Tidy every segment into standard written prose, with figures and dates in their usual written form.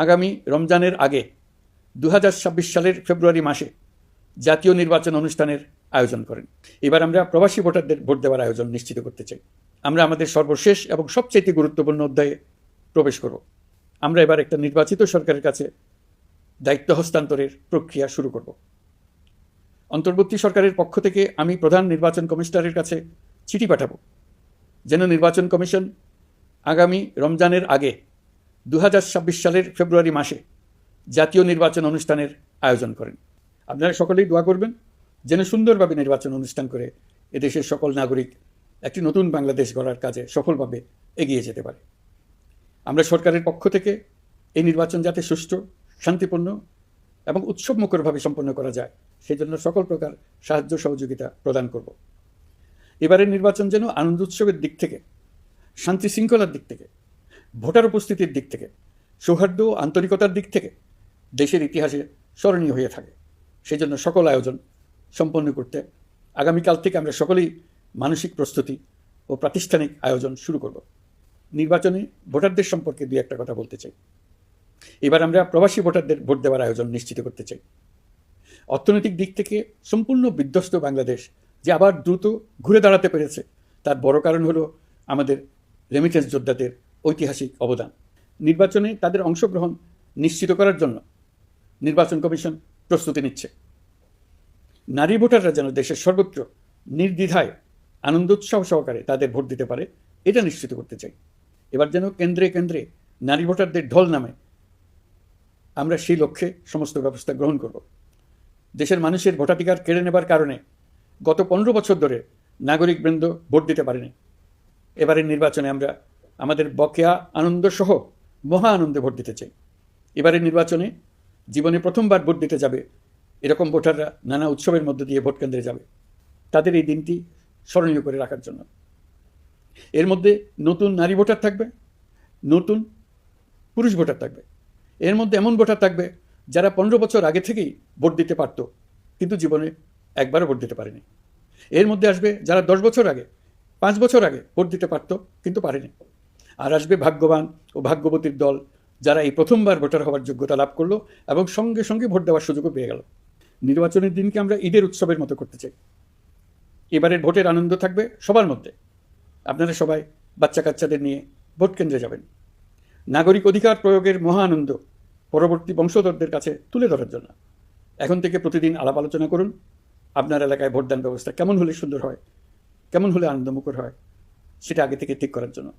আগামী রমজানের আগে 2026 সালের ফেব্রুয়ারি মাসে জাতীয় নির্বাচন অনুষ্ঠানের আয়োজন করেন। এবার আমরা প্রবাসী ভোটারদের ভোট দেওয়ার আয়োজন নিশ্চিত করতে চাই। আমরা আমাদের সর্বশেষ এবং সবচেয়ে গুরুত্বপূর্ণ অধ্যায়ে প্রবেশ করব। আমরা এবার একটা নির্বাচিত সরকারের কাছে দায়িত্ব হস্তান্তরের প্রক্রিয়া শুরু করব। অন্তর্বর্তী সরকারের পক্ষ থেকে আমি প্রধান নির্বাচন কমিশনারের কাছে চিঠি পাঠাবো যেন নির্বাচন কমিশন আগামী রমজানের আগে 2026 সালের ফেব্রুয়ারি মাসে জাতীয় নির্বাচন অনুষ্ঠানের আয়োজন করেন। আপনারা সকলেই দোয়া করবেন যেন সুন্দরভাবে নির্বাচন অনুষ্ঠান করে এদেশের সকল নাগরিক একটি নতুন বাংলাদেশ গড়ার কাজে সফলভাবে এগিয়ে যেতে পারে। আমরা সরকারের পক্ষ থেকে এই নির্বাচন যাতে সুষ্ঠু, শান্তিপূর্ণ এবং উৎসবমুখরভাবে সম্পন্ন করা যায় সেই জন্য সকল প্রকার সাহায্য সহযোগিতা প্রদান করব। এবারের নির্বাচন যেন আনন্দ উৎসবের দিক থেকে, শান্তি শৃঙ্খলার দিক থেকে, ভোটার উপস্থিতির দিক থেকে, সৌহার্দ্য ও আন্তরিকতার দিক থেকে দেশের ইতিহাসে স্মরণীয় হয়ে থাকে। সেই জন্য সকল আয়োজন সম্পন্ন করতে আগামীকাল থেকে আমরা সকলেই মানসিক প্রস্তুতি ও প্রাতিষ্ঠানিক আয়োজন শুরু করব। নির্বাচনে ভোটারদের সম্পর্কে দুই একটা কথা বলতে চাই। এবার আমরা প্রবাসী ভোটারদের ভোট দেওয়ার আয়োজন নিশ্চিত করতে চাই। অর্থনৈতিক দিক থেকে সম্পূর্ণ বিধ্বস্ত বাংলাদেশ যে আবার দ্রুত ঘুরে দাঁড়াতে পেরেছে তার বড় কারণ হলো আমাদের রেমিটেন্স যোদ্ধাদের ঐতিহাসিক অবদান। নির্বাচনে তাদের অংশগ্রহণ নিশ্চিত করার জন্য নির্বাচন কমিশন প্রস্তুতি নিচ্ছে। নারী ভোটাররা যেন দেশের সর্বত্র নির্দ্বিধায় আনন্দোৎসাহ সহকারে তাদের ভোট দিতে পারে এটা নিশ্চিত করতে চাই। এবার যেন কেন্দ্রে কেন্দ্রে নারী ভোটারদের ঢল নামে, আমরা সেই লক্ষ্যে সমস্ত ব্যবস্থা গ্রহণ করব। দেশের মানুষের ভোটাধিকার কেড়ে নেবার কারণে গত 15 বছর ধরে নাগরিকবৃন্দ ভোট দিতে পারেনি। এবারের নির্বাচনে আমরা আমাদের বকেয়া আনন্দ সহ মহা আনন্দে ভোট দিতে চাই। এবারের নির্বাচনে জীবনে প্রথমবার ভোট দিতে যাবে এরকম ভোটাররা নানা উৎসবের মধ্য দিয়ে ভোট কেন্দ্রে যাবে, তাদের এই দিনটি স্মরণীয় করে রাখার জন্য। এর মধ্যে নতুন নারী ভোটার থাকবে, নতুন পুরুষ ভোটার থাকবে, এর মধ্যে এমন ভোটার থাকবে যারা 15 বছর আগে থেকেই ভোট দিতে পারত কিন্তু জীবনে একবারও ভোট দিতে পারেনি। এর মধ্যে আসবে যারা 10 বছর আগে, 5 বছর আগে ভোট দিতে পারত কিন্তু পারেনি। আর আসবে ভাগ্যবান ও ভাগ্যবতীর দল যারা এই প্রথমবার ভোটার হওয়ার যোগ্যতা লাভ করলো এবং সঙ্গে সঙ্গে ভোট দেওয়ার সুযোগও পেয়ে গেল। নির্বাচনের দিনকে আমরা ঈদের উৎসবের মতো করতে চাই। এবারের ভোটের আনন্দ থাকবে সবার মধ্যে। আপনারা সবাই বাচ্চা কাচ্চাদের নিয়ে ভোট কেন্দ্রে যাবেন। নাগরিক অধিকার প্রয়োগের মহা আনন্দ পরবর্তী বংশধরদের কাছে তুলে ধরার জন্য এখন থেকে প্রতিদিন আলাপ আলোচনা করুন। আপনার এলাকায় ভোটদান ব্যবস্থা কেমন হলে সুন্দর হয়, কেমন হলে আনন্দমুখর হয় সেটা আগে থেকে ঠিক করার জন্য।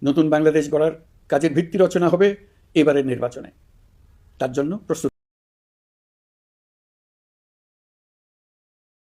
নতুন বাংলাদেশ গড়ার কাজের ভিত্তি রচনা হবে এবারের নির্বাচনে, তার জন্য প্রস্তুত।